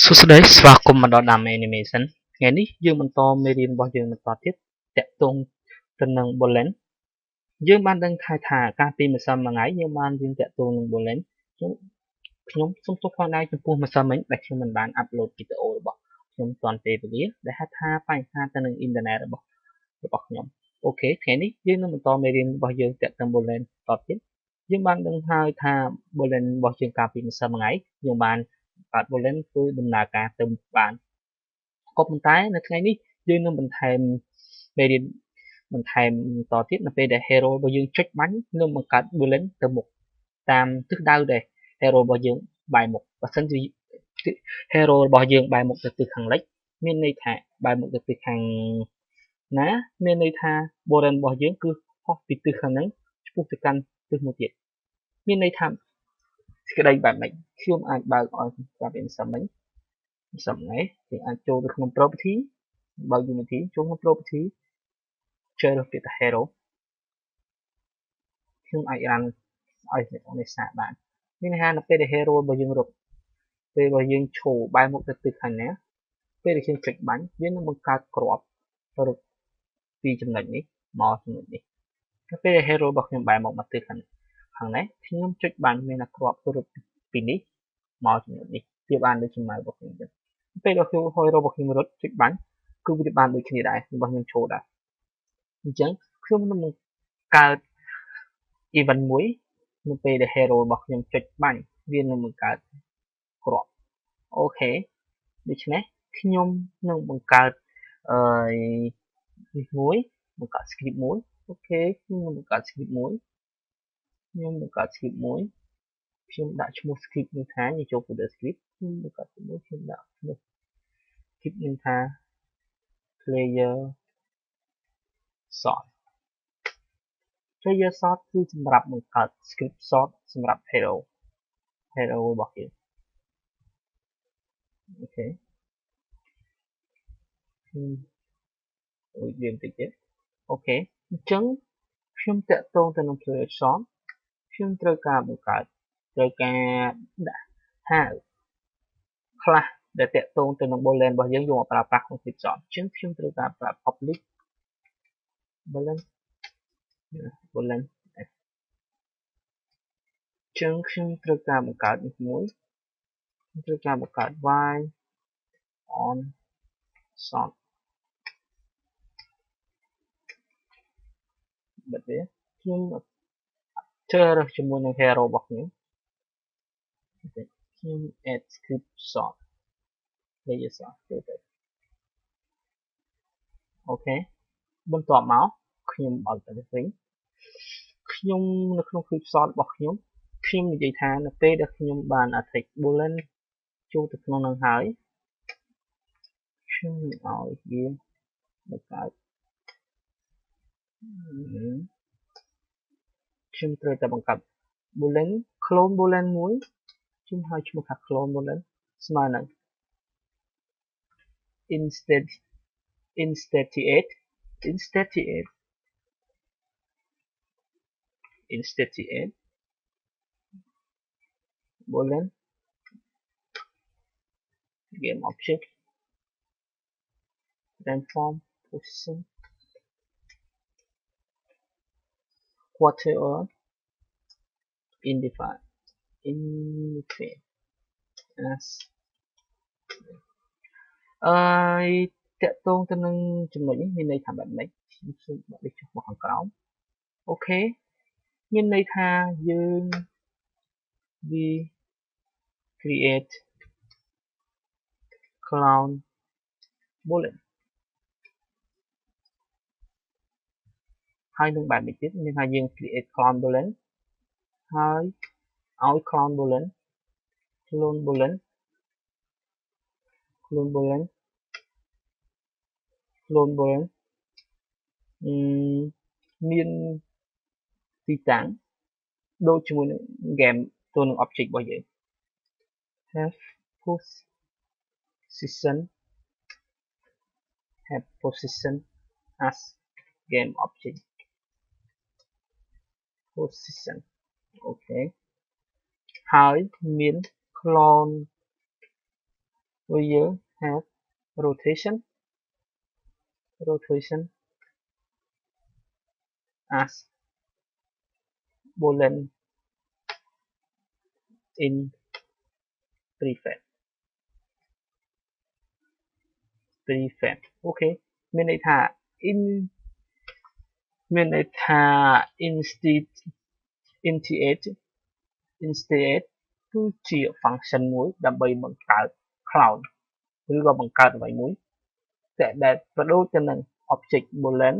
សួស្តីស្វាគមន៍មកដល់ Dam Animation ថ្ងៃនេះយើងបន្តមេរៀនរបស់យើងបន្តទៀតតាក់ទងទៅនឹង Boolean យើងបានដឹងថាកាលពីម្សិលមិញយើងបានរៀនតាក់ទងនឹង Boolean ខ្ញុំសូមទោសផងដែរចំពោះម្សិលមិញដែលខ្ញុំមិនបានអាប់ឡូតវីដេអូរបស់ខ្ញុំទាន់ពេលវេលាដែលហេតុថាបញ្ហាទៅនឹងអ៊ីនធឺណិតរបស់ខ្ញុំអូខេថ្ងៃនេះយើងនឹងបន្តមេរៀនរបស់យើងតាក់ទង Boolean តទៀតយើងបានដឹងហើយថា Boolean របស់យើងកាលពីម្សិលមិញយើងបានកើត Boolean គឺដំណើរការទៅបានក៏ប៉ុន្តែនៅថ្ងៃនេះយើងនឹងបន្ថែមមេរៀនបន្ថែមតទៀតនៅពេលដែល hero របស់យើងចុចបាញ់នឹងបង្កើត Boolean ទៅមុខតាមទិសដៅដែល hero របស់យើងបែរមុខបើសិនជា hero របស់យើងបែរមុខទៅទិសខាងលិចមានន័យថាបែរមុខទៅទិសខាងណាមានន័យថា Boolean របស់យើងគឺហោះពីទិសខាងហ្នឹងឆ្ពោះទៅកាន់ទិសមួយទៀតមានន័យថាសេចក្តីបែបម៉េចខ្ញុំអាចបើកឲ្យប្រាប់វាសិនមិញយើងអាចចូលទៅក្នុង property បើក Unity ចូលក្នុង property ចូលទៅពាក្យថា hero ខ្ញុំអាច run ឲ្យអ្នកនរសាកបានមានន័យថានៅពេលដែល hero របស់យើងរត់ពេលរបស់យើងឈរបែរមុខទៅទិសខាងណាពេលដែលខ្ញុំចុចបាញ់វានឹងបង្កើតគ្រាប់រត់ពីចំណុចនេះមកចំណុចនេះនៅពេលដែល hero របស់ខ្ញុំបែរមុខមកទិសខាងនេះខ្ញុំចុចបាញ់មានតែគ្រាប់រត់ពីនេះមកចំណុចនេះវាបានដូចចំណៅរបស់ខ្ញុំចឹងពេលដែល hero របស់ខ្ញុំរត់ចុចបាញ់គឺវាបានដូចគ្នាដែររបស់ខ្ញុំឈរដែរអញ្ចឹងខ្ញុំនឹងកើត event មួយនៅពេលដែល hero របស់ខ្ញុំចុចបាញ់វានឹងបង្កើតគ្រាប់អូខេដូច្នេះខ្ញុំនឹងបង្កើតនេះមួយបង្កើត script មួយអូខេខ្ញុំនឹងបង្កើត script មួយខ្ញុំដាក់ឈ្មោះ script នេះថាចូល folder script ខ្ញុំបង្កើតមួយខ្ញុំដាក់ឈ្មោះ script នេះថា player sort player sort គឺសម្រាប់បង្កើត script sort សម្រាប់ hero របស់យើងអូខេវាបន្តិចទៀតអូខេអញ្ចឹងខ្ញុំតាក់ទងទៅនឹង player sort ខ្ញុំត្រូវការបង្កើតត្រូវការដាក់ហៅខ្លះដែលតាក់ទងទៅនឹង Boolean របស់យើងយកមកប្រើប្រាស់ក្នុង script sort អញ្ចឹងខ្ញុំត្រូវការប្រើ public Boolean អញ្ចឹងខ្ញុំត្រូវការបង្កើតនេះមួយខ្ញុំត្រូវការបង្កើត while on sort បិទវាខ្ញុំជ្រើសរើសជាមួយនឹង hero របស់ខ្ញុំ add script sort player sort អូខេបន្ទាប់មកខ្ញុំបើកទៅវិញខ្ញុំនៅក្នុង script sort របស់ខ្ញុំនិយាយថានៅពេលដែលខ្ញុំបាន attach boolean ចូលទៅក្នុងនឹងហើយខ្ញុំឲ្យវាបង្កើតខ្ញុំត្រូវតែបង្កើត boolean clone boolean មួយខ្ញុំហៅឈ្មោះថា clone boolean ស្មើនឹង instantiate boolean game object transform position whatever indifferent as តាក់ទងទៅនឹងចំណុចនេះមានន័យថាបែបម៉េចខ្ញុំសូមដាក់វាចុះមកខាងក្រោមអូខេមានន័យថាយើង we create clone boolean ហើយនឹងបែបនេះទៀតមានថាយើង create clone boolean ហើយឲ្យ clone boolean មានទីតាំងដូចជាមួយនឹង game ទៅនឹង object របស់យើង have position as game object position អូខេហើយមាន clone we will have rotation as boolean in prefab អូខេមានន័យថា in មានន័យថា instantiate គឺជា function មួយដើម្បីបង្កើត cloud ឬក៏បង្កើតអ្វីមួយដែលបដូរទៅនឹង object boolean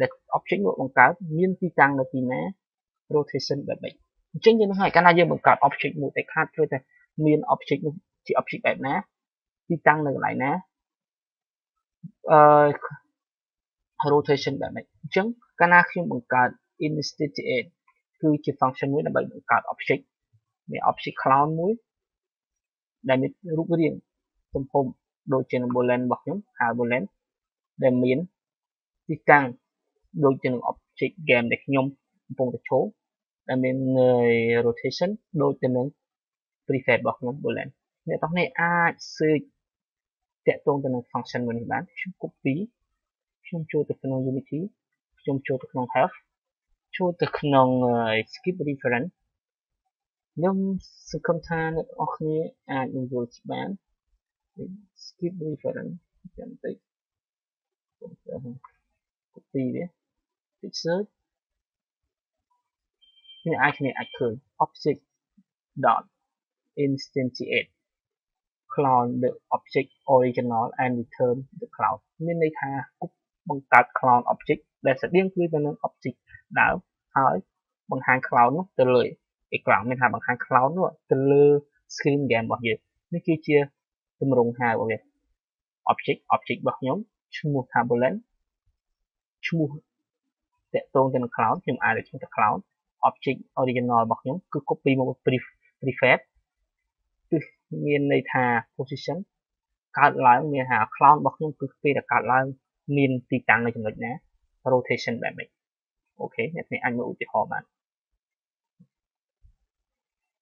ដែល object មួយបង្កើតមានទីតាំងនៅទីណា rotation បែបម៉េចអញ្ចឹងយើងនឹងឲ្យកាលណាយើងបង្កើត object មួយតែខាតគឺតែមាន object នោះជា object បែបណាទីតាំងនៅកន្លែងណាrotation បែបម៉េចអញ្ចឹងកាលណាខ្ញុំបង្កើត instantiate គឺជា function មួយដើម្បីបង្កើត object មាន object cloud មួយដែលមានរូបរាងទំហំដូចជានឹង boolean របស់ខ្ញុំហៅ boolean ដែលមានទីតាំងដូចជានឹង object game ដែលខ្ញុំកំពុងតែចូលដែលមាន rotation ដូចទៅនឹង prefab របស់ខ្ញុំ boolean អ្នកទាំងនេះអាច search តាក់ទងទៅនឹង function មួយនេះបានខ្ញុំ copy ខ្ញុំចូលទៅក្នុង Unity ខ្ញុំចូលទៅក្នុង Help ចូលទៅក្នុង skip reference ខ្ញុំសង្ឃឹមថាអ្នកទាំងអស់គ្នាអាចនឹងយល់ច្បាស់ skip reference ចាំតិច copy វា search អ្នកអាចឃើញ object dot instantiate clone the object original and return the cloud មានន័យថាបង្កើត clone object ដែលស្តៀងគឺទៅនឹង object ដើមហើយបង្ហាញ cloud នោះទៅលើអេក្រង់មានថាបង្ហាញ cloud នោះទៅលើ screen game របស់យើងនេះគឺជាទម្រង់ហៅរបស់វា object របស់ខ្ញុំឈ្មោះថា boolean ឈ្មោះតាក់ទងទៅនឹង cloud ខ្ញុំអាចឈ្មោះថា cloud object original របស់ខ្ញុំគឺ copy មក prefab គឺមានន័យថា position កើតឡើងមានថា cloud របស់ខ្ញុំគឺពេលដែលកើតឡើងមានទីតាំងនៅចំណុចណា rotation បែបនេះអូខេអ្នកនេះអាចមើលឧទាហរណ៍បាន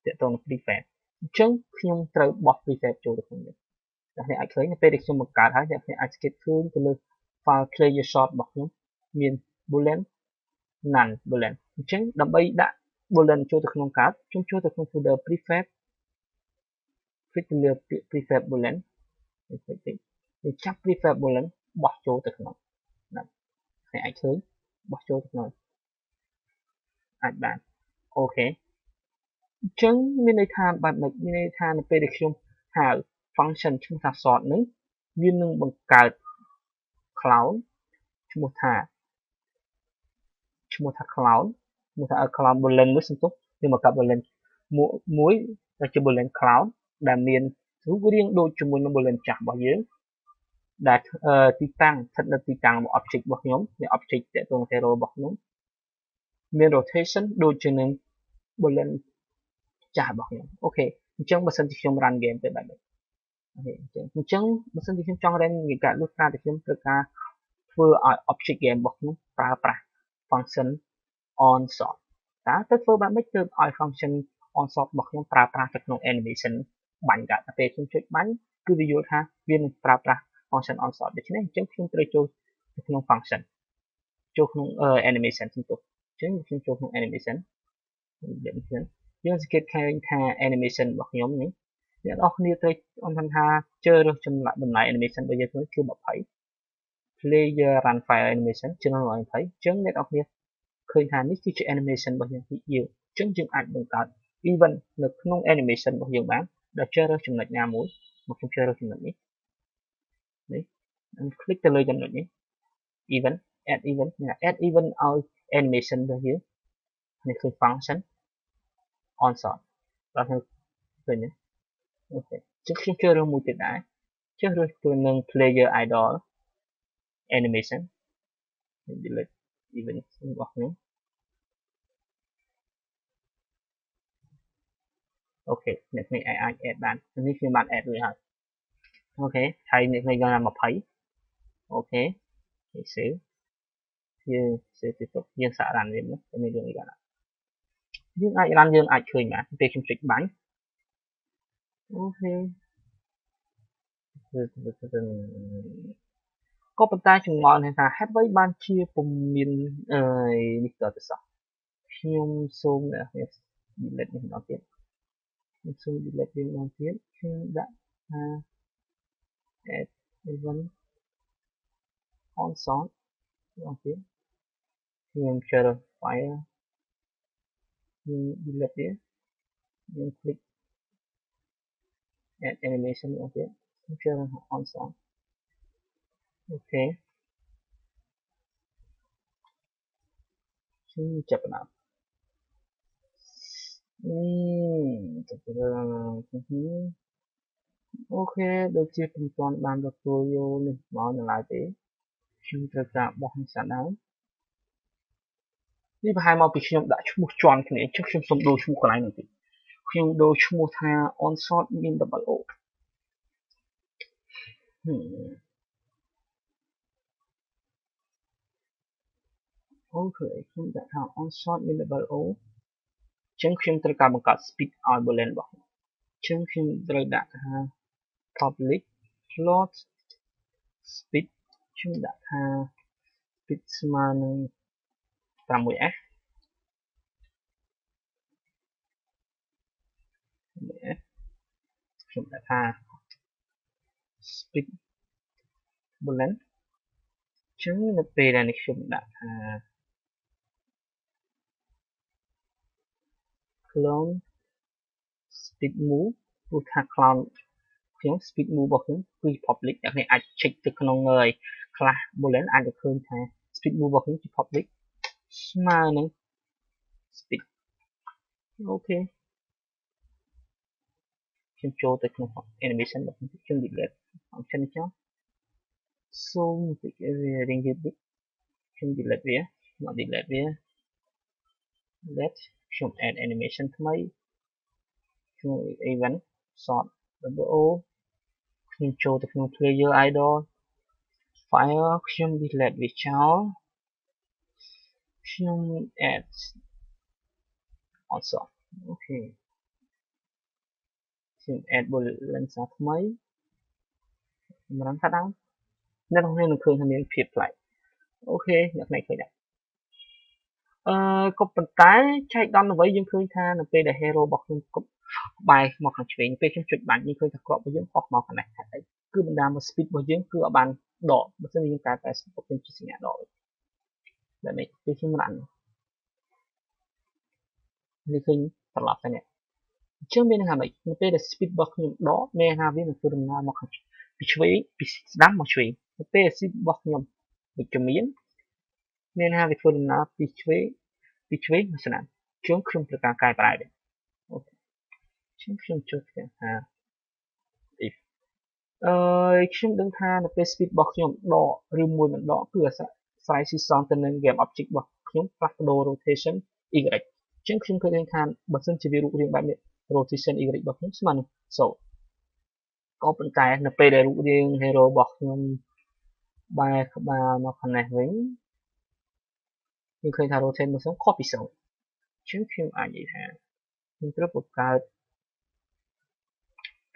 តាក់ទងនឹង prefab អញ្ចឹងខ្ញុំត្រូវបោះ prefab ចូលទៅក្នុងនេះអ្នកនេះអាចឃើញពេលដែលខ្ញុំបង្កើតហើយអ្នកនេះអាច skip ឃើញទៅលើ file player short របស់ខ្ញុំមាន boolean none boolean អញ្ចឹងដើម្បីដាក់ boolean ចូលទៅក្នុងកាតខ្ញុំចូលទៅក្នុង folder prefab click ទៅលើពាក្យ prefab boolean ខ្ញុំចាប់ prefab boolean បោះចូលទៅក្នុងណាអ្នកអាចឃើញបោះចូលទៅក្នុងអាចបានអូខេអញ្ចឹងមានន័យថាបែបម៉េចមានន័យថានៅពេលដែលខ្ញុំហៅ function ឈ្មោះថា sort នឹងវានឹងបង្កើត cloud ឈ្មោះថា cloud ឈ្មោះថា cloud boolean មួយសំទោសវាបង្កើត boolean មួយដែលជា boolean cloud ដែលមានរូបរាងដូចជាមួយនឹង boolean ចាស់របស់យើងដែលទីតាំងស្ថិតនៅទីតាំងរបស់ object របស់ខ្ញុំមាន object តាក់ទង hero របស់ខ្ញុំមាន rotation ដូចជានឹង boolean ចាស់របស់ខ្ញុំអូខេអញ្ចឹងបើសិនជាខ្ញុំ run game ទៅបែបនេះអូខេអញ្ចឹងបើសិនជាខ្ញុំចង់ run គេកាត់លុះត្រាតែខ្ញុំត្រូវការធ្វើឲ្យ object game របស់ខ្ញុំប្រើប្រាស់ function on sort តើទៅធ្វើបែបម៉េចទើបឲ្យ function on sort របស់ខ្ញុំប្រើប្រាស់ទៅក្នុង animation បាញ់កាត់តែពេលខ្ញុំចុចបាញ់គឺវាយល់ថាវានឹងប្រើប្រាស់ function on sort ដូច្នេះអញ្ចឹងខ្ញុំត្រូវចូលទៅក្នុង function ចូលក្នុង animation សំទោសអញ្ចឹងខ្ញុំចូលក្នុង animation យើងសង្កេតឃើញថា animation របស់ខ្ញុំនេះអ្នកនរគ្នាត្រូវថាជឿរើសចម្លាក់តម្លៃ animation របស់យើងគឺ20 player run file animation ជាង120អញ្ចឹងអ្នកនរគ្នាឃើញថានេះគឺជា animation របស់យើងអញ្ចឹងយើងអាចបង្កើត event នៅក្នុង animation របស់យើងបានដោយជ្រើសរើសចំណុចណាមួយមកខ្ញុំជ្រើសរើសចំណុចនេះខ្ញុំ click ទៅលើចំណុចនេះ event add event ឲ្យ animation របស់យើងនេះគឺ function on sort ដល់ខ្ញុំឃើញទេអូខេចឹងខ្ញុំជ្រើសរើសមួយទៀតដែរជ្រើសរើសទៅនឹង player idol animation delete event របស់ខ្ញុំអូខេអ្នកនេះអាច add បាននេះខ្ញុំបាន add រួចហើយអូខេហើយអ្នកនេះយក20អូខេ save យើង save ទៅយើងសាក run វាមើលតែមានរឿងអីបានយើងអាច run យើងអាចឃើញបានពេលខ្ញុំចុចបាញ់អូខេ có phần tay chừng mòn này là hát với ban chia cùng miền đi tới sao nhưng xôm này đi lên mình nói tiếp xôm đi lên mình nói tiếp nhưng đã add even on song nói tiếp nhưng chờ file nhưng đi lên tiếp nhưng click add animation nói tiếp chờ on song ok nhưng chập nào ok đôi chia phần toàn bàn được tôi vô này nói là lại thế chúng ta cả bỏ hình sản áo đi hai màu bị chúng đã chung một tròn cái này trước chúng sống đôi chung cái này nữa thì chúng đôi chung một hai on short min double o ok chúng đã thằng on short min double o chúng chúng ta cả một cái speed ở bên lên bảo chúng ta đã public float speed chúng đã speed man 6f chúng ta speed bên lên chúng nó về là chúng đã clone speed move ព្រោះថា clone ខ្ញុំ speed move របស់ខ្ញុំគឺ public អ្នកនេះអាច check ទៅក្នុងខ្លះ bullet អាចទៅឃើញថា speed move របស់ខ្ញុំជា public ស្មើនឹង speed អូខេខ្ញុំចូលទៅក្នុង animation របស់ខ្ញុំ delete function នេះចុះសូមតិចវារៀងយឺតតិចខ្ញុំ delete វាមក delete វា let ខ្ញុំ add animation ថ្មីខ្ញុំ event sort o ខ្ញុំចូលទៅក្នុង player idol file ខ្ញុំ delete វាចោលខ្ញុំ add also អូខេខ្ញុំ add bullet lens ថ្មីសម្រាប់ថាដល់អ្នកនរនឹងឃើញថាមានភាពប្លែកអូខេអ្នកនេះឃើញដែរក៏ប៉ុន្តែចែកដំអ្វីយើងឃើញថានៅពេលដែល hero របស់ខ្ញុំគប់បែរមកខាងឆ្វេងពេលខ្ញុំចុចបាញ់យើងឃើញថាគ្រាប់របស់យើងហោះមកខាងនេះហើយគឺបណ្ដាមក speed របស់យើងគឺអត់បានដកបើមិនយើងតែ speed របស់យើងជាសញ្ញាដកแบบនេះគឺខ្ញុំរ៉ាន់នេះឃើញត្រឡប់ទៅនេះអញ្ចឹងមានន័យថាម៉េចនៅពេលដែល speed របស់ខ្ញុំដកមានន័យថាវានឹងធ្វើដំណើរមកខាងពីឆ្វេងពីស្ដាំមកឆ្វេងនៅពេល speed របស់ខ្ញុំវិជ្ជមានមានន័យថាវាធ្វើដំណើរពីឆ្វេងមកស្ដាំខ្ញុំត្រូវការកែប្រែវាអូខេខ្ញុំចុចថា if ខ្ញុំដឹងថានៅពេល speed របស់ខ្ញុំដកឬមួយមិនដកគឺអាស្រ័យស៊ីសងទៅនឹង game object របស់ខ្ញុំផ្លាស់ប្ដូរ rotation y អញ្ចឹងខ្ញុំឃើញថាបើសិនជាវារូបរាងបែបនេះ rotation y របស់ខ្ញុំស្មើនឹង so ក៏ប៉ុន្តែនៅពេលដែលរូបរាង hero របស់ខ្ញុំបែរក្បាលមកខាងនេះវិញខ្ញុំឃើញថា rotate របស់ខ្ញុំខុសពី0អញ្ចឹងខ្ញុំអាចនិយាយថាខ្ញុំត្រូវបង្កើត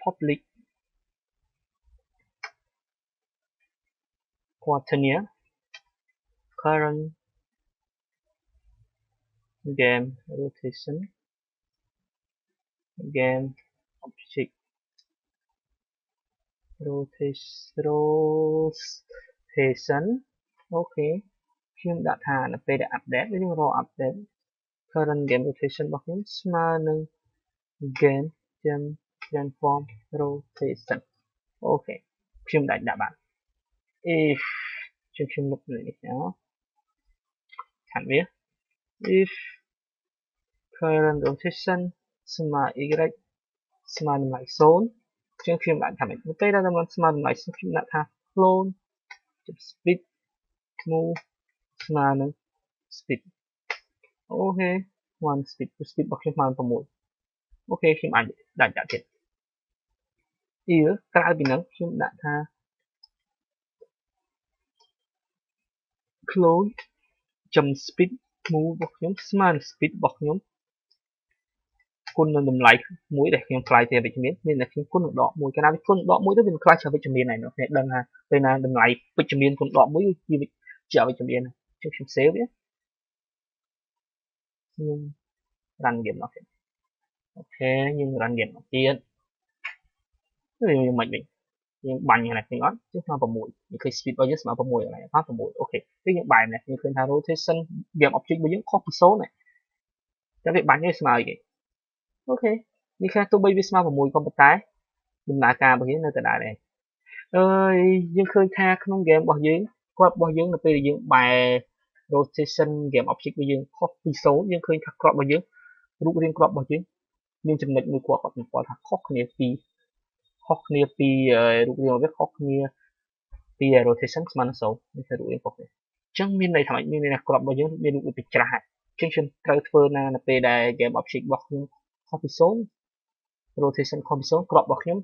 public quaternion current game rotation game object rotation អូខេខ្ញុំដាក់ថានៅពេលដែល update យើងរក update current game rotation របស់ខ្ញុំស្មើនឹង game transform rotation អូខេខ្ញុំដាក់បាន if ខ្ញុំលុបនេះខាងវា if current rotation ស្មើ y ស្មើនឹង 0ខ្ញុំដាក់ថាម៉េចពេលដែលมันស្មើនឹង 0ខ្ញុំដាក់ថា clone speed move ស្មើនឹង speed អូខេ one speed របស់ខ្ញុំស្មើនឹង6អូខេខ្ញុំអាចដាក់ទៀតក្រៅពីហ្នឹងខ្ញុំដាក់ថា clone speed move របស់ខ្ញុំស្មើនឹង speed របស់ខ្ញុំ គុណនឹងតម្លៃមួយដែលខ្ញុំខ្លាយទៅវិជ្ជមានមានតែខ្ញុំគុណនឹងដកមួយកាលណាវាគុណដកមួយទៅវាខ្លាយជាវិជ្ជមានហើយអ្នកដឹងថាពេលណាតម្លៃវិជ្ជមានគុណដកមួយជាវិជ្ជមានខ្ញុំ save វាខ្ញុំ run game មកអូខេយើង run game មកទៀតយើងមិនវិញយើងបាញ់ហ្នឹងខ្ញុំអត់ជិះមក6យើងឃើញ speed របស់យើងស្មើ6កន្លែងមក6អូខេគឺយើងបែរនេះយើងឃើញថា rotation game object របស់យើងខុសពី0ហ្នឹងតែវាបាញ់នេះស្មើអីគេអូខេនេះគឺទោះបីវាស្មើ6ក៏ប៉ុន្តែដំណើរការរបស់យើងនៅតែដែរដែរអើយយើងឃើញថាក្នុង game របស់យើងគ្រាប់របស់យើងនៅពេលដែលយើងបែរ rotation game object របស់យើងខុសពី0យើងឃើញថាគ្រាប់របស់យើងរូបរាងគ្រាប់របស់យើងមានចំណុចមួយគាត់សម្គាល់ថាខុសគ្នាពីរូបរាងវាខុសគ្នាពី rotation ស្មើនឹង0នេះគឺរូបរាងខុសគ្នាអញ្ចឹងមានន័យថាមានន័យថាគ្រាប់របស់យើងមានរូបរាងពីច្រាស់អញ្ចឹងខ្ញុំត្រូវធ្វើណានៅពេលដែល game object របស់ខ្ញុំខុសពី0 rotation ខុសពី0គ្រាប់របស់ខ្ញុំ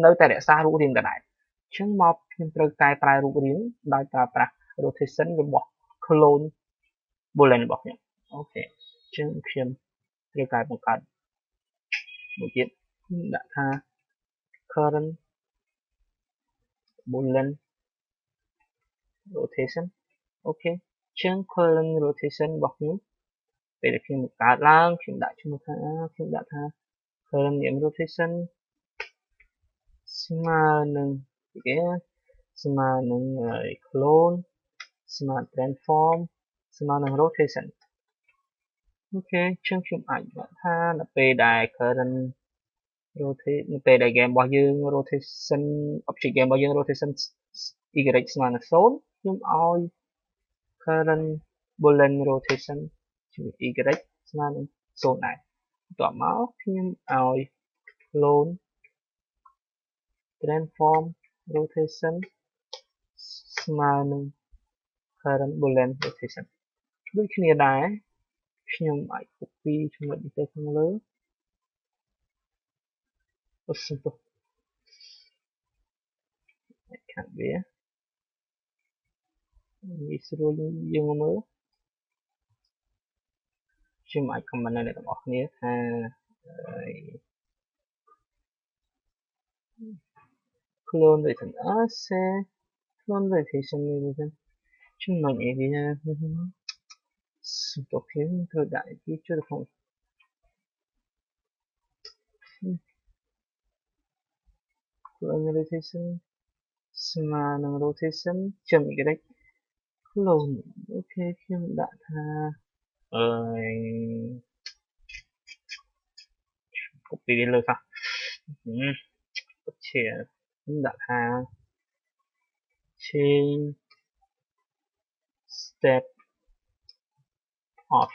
នៅតែរក្សារូបរាងដដែលអញ្ចឹងមកខ្ញុំត្រូវកែប្រែរូបរាងដោយប្រើប្រាស់ rotation របស់ clone boolean របស់ខ្ញុំអូខេអញ្ចឹងខ្ញុំត្រូវកែបង្កើតមួយទៀតខ្ញុំដាក់ថា current boolean rotation អូខេអញ្ចឹង current rotation របស់ខ្ញុំពេលដែលខ្ញុំបង្កើតឡើងខ្ញុំដាក់ឈ្មោះថាcurrent rotation ស្មើនឹងគេស្មើនឹង clone ស្មើ transform ស្មើនឹង rotation អូខេអញ្ចឹងខ្ញុំអាចដាក់ថានៅពេលដែល current rotate នៅពេលដែល game របស់យើង rotation object game របស់យើង rotation y ស្មើនឹង0ខ្ញុំឲ្យ current boolean rotation ជាមួយ y ស្មើនឹង0ដែរបន្ទាប់មកខ្ញុំឲ្យ clone transform rotation ស្មើនឹង current boolean rotation ដូចគ្នាដែរខ្ញុំអាច copy ចំណុចនេះទៅខាងលើអូសុំទោះខាងវានេះស្រួលយើងមកមើលខ្ញុំអាច comment នៅទាំងអស់គ្នាថា clone rotation clone rotation ចំណុចអីវាសុំទោះខ្ញុំត្រូវដាក់វាចូលក្នុងclone rotation ស្មើនឹង rotation ចំ y clone អូខេខ្ញុំដាក់ថាcopy វាលើសោះខ្ញុំដាក់ថា change step of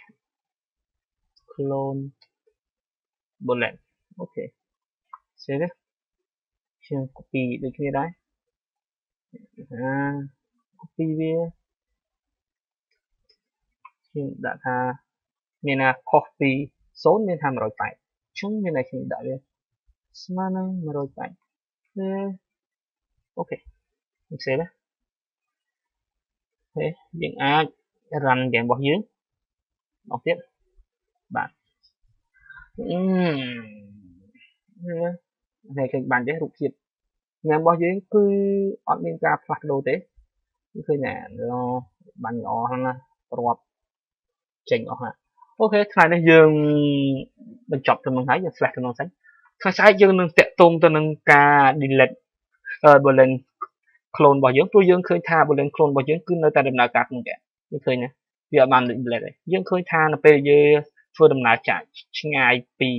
clone boolean អូខេស្អីទេខ្ញុំ copy ដូចគ្នាដែរcopy វាខ្ញុំដាក់ថាមានណាខុសពី0មានថា180អញ្ចឹងមានតែខ្ញុំដាក់វាស្មើនឹង180អូខេខ្ញុំ save ណាអូខេយើងអាច run game របស់យើងអត់ទៀតបាទនេះឃើញបាញ់ទេរូបភាព game របស់យើងគឺអត់មានការផ្លាស់ប្ដូរទេឃើញណាបាញ់ល្អហ្នឹងណាប្រាប់ចេញអស់ណាអូខេថ្ងៃនេះយើងបញ្ចប់ត្រឹមហ្នឹងហើយយើង slash ត្រឹមហ្នឹងសិនថ្ងៃស្អែកយើងនឹងតាក់ទងទៅនឹងការ delete boolean clone របស់យើងព្រោះយើងឃើញថា boolean clone របស់យើងគឺនៅតែដំណើរការក្នុងgame យើងឃើញណាវាអត់បាន delete ទេយើងឃើញថានៅពេលយើងធ្វើដំណើរចាក់ឆ្ងាយពី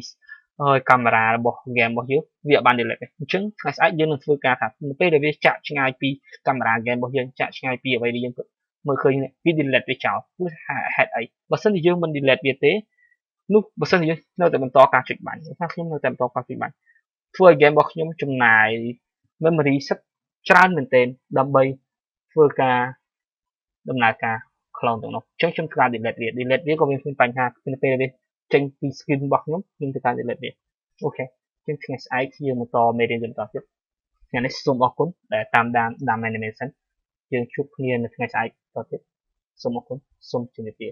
កាមេរ៉ារបស់ game របស់យើងវាអត់បាន delete ទេអញ្ចឹងថ្ងៃស្អែកយើងនឹងធ្វើការថានៅពេលដែលវាចាក់ឆ្ងាយពីកាមេរ៉ា game របស់យើងចាក់ឆ្ងាយពីអ្វីដែលយើងមើលឃើញវា delete វាចោលគឺហេតុអីបើសិនជាយើងមិន delete វាទេនោះបើសិនជាយើងនៅតែបន្តការចុចបាញ់ថាខ្ញុំនៅតែបន្តការចុចបាញ់ធ្វើឲ្យ game របស់ខ្ញុំចំណាយ memory ច្រើនមែនទែនដើម្បីធ្វើការដំណើរការ clone ទាំងនោះអញ្ចឹងខ្ញុំធ្វើការ delete វាក៏មានបញ្ហានៅពេលវាចេញពី screen របស់ខ្ញុំធ្វើការ delete វាអូខេអញ្ចឹងថ្ងៃស្អែកយើងបន្តមេរៀនបន្តទៀតថ្ងៃនេះសូមអរគុណដែលតាមដាន Animation យើងជួបគ្នានៅថ្ងៃស្អែកតទៀតសូមអរគុណសូមជម្រាបលា